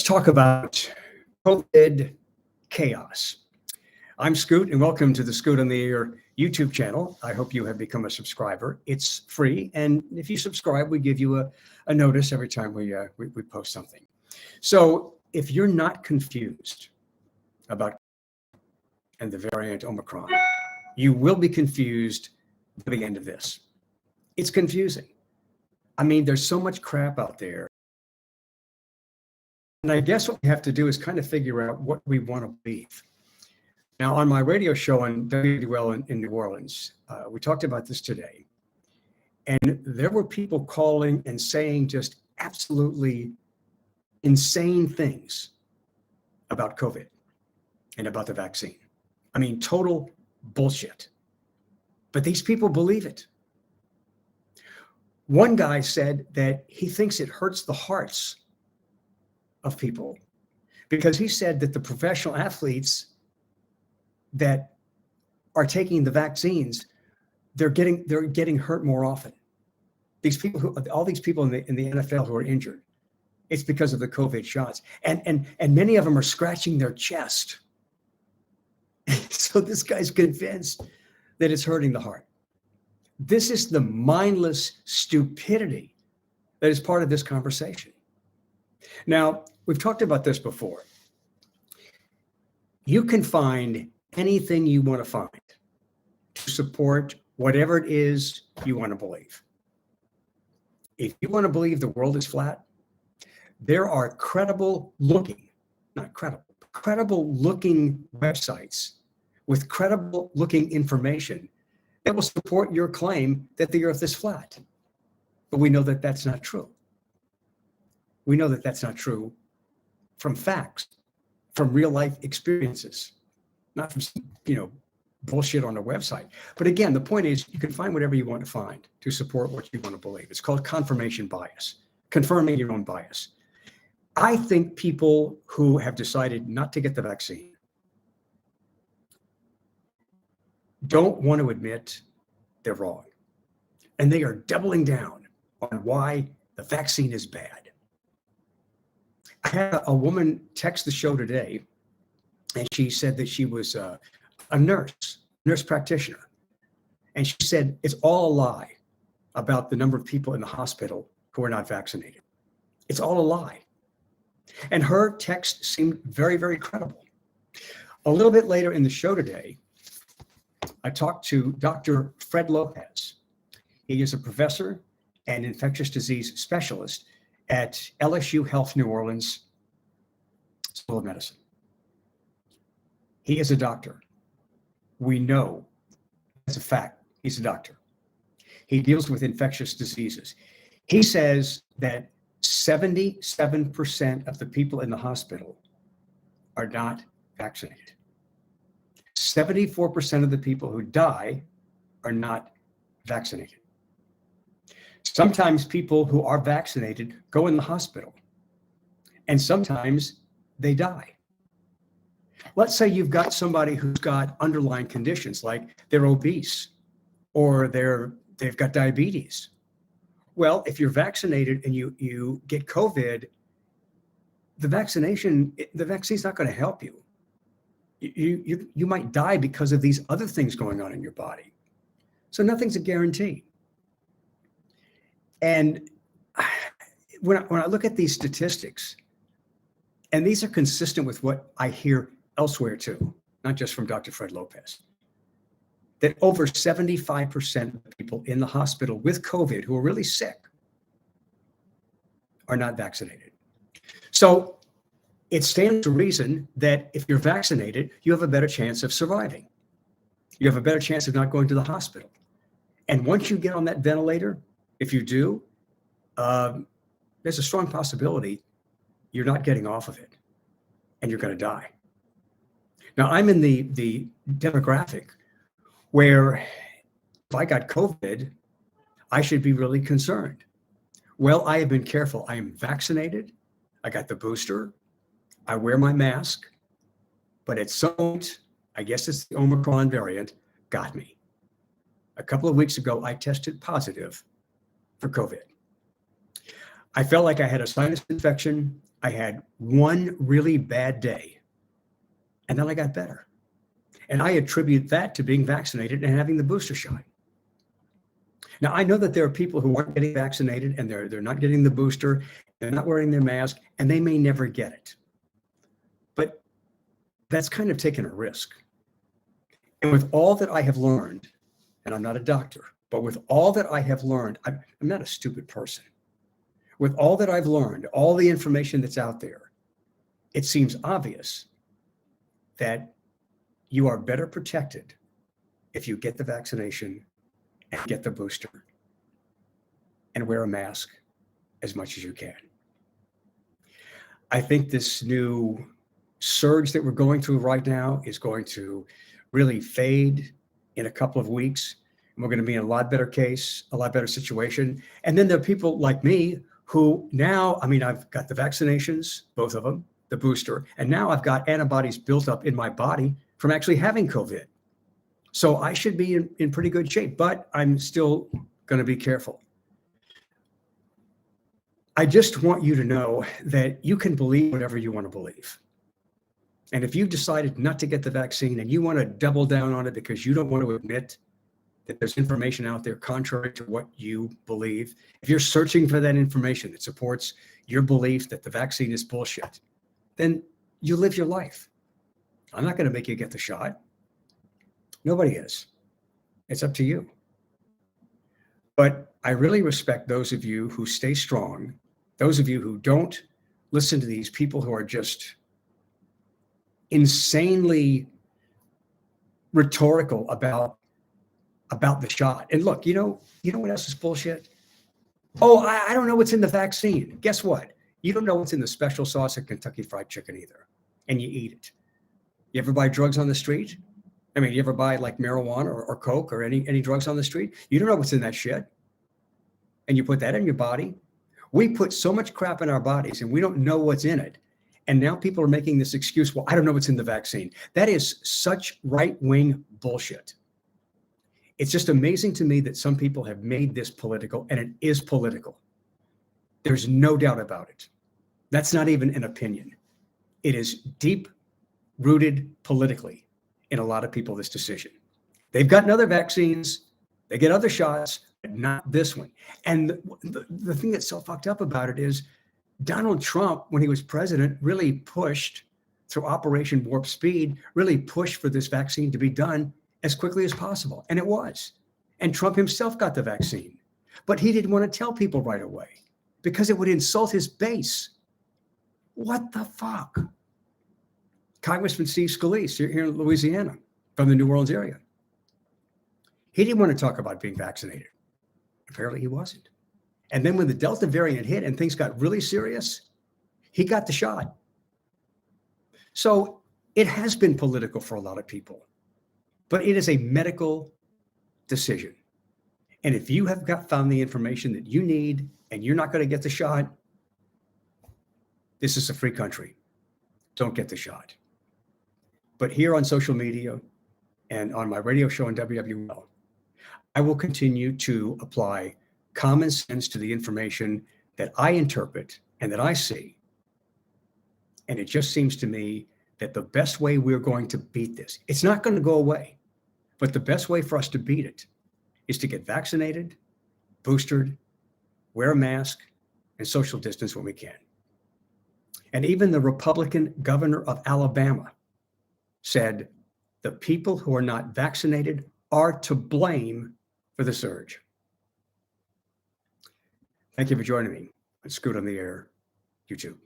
talk about COVID chaos. I'm Scoot, and welcome to the Scoot on the Air YouTube channel. I hope you have become a subscriber. It's free, and if you subscribe, we give you a notice every time we post something. So if you're not confused about and the variant Omicron, you will be confused by the end of this. It's confusing. I mean, there's so much crap out there. And I guess what we have to do is kind of figure out what we want to believe. Now, on my radio show on WWL in New Orleans, we talked about this today. And there were people calling and saying just absolutely insane things about COVID and about the vaccine. I mean, total bullshit. But these people believe it. One guy said that he thinks it hurts the hearts of people because he said that the professional athletes that are taking the vaccines, they're getting hurt more often. These people all these people in the NFL who are injured, it's because of the COVID shots, and many of them are scratching their chest. So this guy's convinced that it's hurting the heart. This is the mindless stupidity that is part of this conversation. Now, we've talked about this before. You can find anything you want to find to support whatever it is you want to believe. If you want to believe the world is flat, there are credible looking websites with credible looking information that will support your claim that the earth is flat. But we know that that's not true. We know that that's not true from facts, from real life experiences, not from, bullshit on a website. But again, the point is you can find whatever you want to find to support what you want to believe. It's called confirmation bias, confirming your own bias. I think people who have decided not to get the vaccine don't want to admit they're wrong. And they are doubling down on why the vaccine is bad. I had a woman text the show today, and she said that she was a nurse practitioner. And she said it's all a lie about the number of people in the hospital who are not vaccinated. It's all a lie. And her text seemed very, very credible. A little bit later in the show today, I talked to Dr. Fred Lopez. He is a professor and infectious disease specialist at LSU Health New Orleans School of Medicine. He is a doctor. We know, as a fact, he's a doctor. He deals with infectious diseases. He says that 77% of the people in the hospital are not vaccinated. 74% of the people who die are not vaccinated. Sometimes people who are vaccinated go in the hospital, and sometimes they die. Let's say you've got somebody who's got underlying conditions like they're obese or they've got diabetes. Well, if you're vaccinated and you get COVID, the vaccine's not going to help you. You might die because of these other things going on in your body. So nothing's a guarantee. And when I look at these statistics, and these are consistent with what I hear elsewhere too, not just from Dr. Fred Lopez, that over 75% of the people in the hospital with COVID who are really sick are not vaccinated. So it stands to reason that if you're vaccinated, you have a better chance of surviving. You have a better chance of not going to the hospital. And once you get on that ventilator, if you do, there's a strong possibility you're not getting off of it and you're going to die. Now, I'm in the demographic where if I got COVID, I should be really concerned. Well, I have been careful. I am vaccinated. I got the booster. I wear my mask. But at some point, I guess it's the Omicron variant, got me. A couple of weeks ago, I tested positive for COVID. I felt like I had a sinus infection I had one really bad day, and then I got better. And I attribute that to being vaccinated and having the booster shot. Now, I know that there are people who aren't getting vaccinated and they're not getting the booster, they're not wearing their mask, and they may never get it. But that's kind of taking a risk. And with all that I have learned, and I'm not a doctor, but with all that I have learned, I'm not a stupid person. With all that I've learned, all the information that's out there, it seems obvious that you are better protected if you get the vaccination and get the booster and wear a mask as much as you can. I think this new surge that we're going through right now is going to really fade in a couple of weeks. And we're going to be in a lot better situation. And then there are people like me who now, I've got the vaccinations, both of them, the booster, and now I've got antibodies built up in my body from actually having COVID. So I should be in pretty good shape, but I'm still going to be careful. I just want you to know that you can believe whatever you want to believe. And if you've decided not to get the vaccine and you want to double down on it because you don't want to admit that there's information out there contrary to what you believe, if you're searching for that information that supports your belief that the vaccine is bullshit, then you live your life. I'm not going to make you get the shot. Nobody is. It's up to you. But I really respect those of you who stay strong, those of you who don't listen to these people who are just insanely rhetorical about the shot. And look, you know what else is bullshit? Oh, I don't know what's in the vaccine. Guess what? You don't know what's in the special sauce at Kentucky Fried Chicken either, and you eat it. You ever buy drugs on the street? You ever buy like marijuana or coke or any drugs on the street? You don't know what's in that shit, and you put that in your body. We put so much crap in our bodies, and we don't know what's in it. And now people are making this excuse, well, I don't know what's in the vaccine. That is such right-wing bullshit. It's just amazing to me that some people have made this political, and it is political. There's no doubt about it. That's not even an opinion. It is deep-rooted politically in a lot of people, this decision. They've gotten other vaccines, they get other shots, but not this one. And the thing that's so fucked up about it is Donald Trump, when he was president, really pushed through Operation Warp Speed, really pushed for this vaccine to be done as quickly as possible. And it was. And Trump himself got the vaccine. But he didn't want to tell people right away because it would insult his base. What the fuck? Congressman Steve Scalise here in Louisiana from the New Orleans area. He didn't want to talk about being vaccinated. Apparently he wasn't. And then when the Delta variant hit and things got really serious, he got the shot. So it has been political for a lot of people, but it is a medical decision. And if you have found the information that you need and you're not going to get the shot, this is a free country. Don't get the shot. But here on social media and on my radio show on WWL, I will continue to apply common sense to the information that I interpret and that I see. And it just seems to me that the best way we're going to beat this, it's not going to go away, but the best way for us to beat it is to get vaccinated, boosted, wear a mask, and social distance when we can. And even the Republican governor of Alabama said the people who are not vaccinated are to blame for the surge. Thank you for joining me on Scoot on the Air YouTube.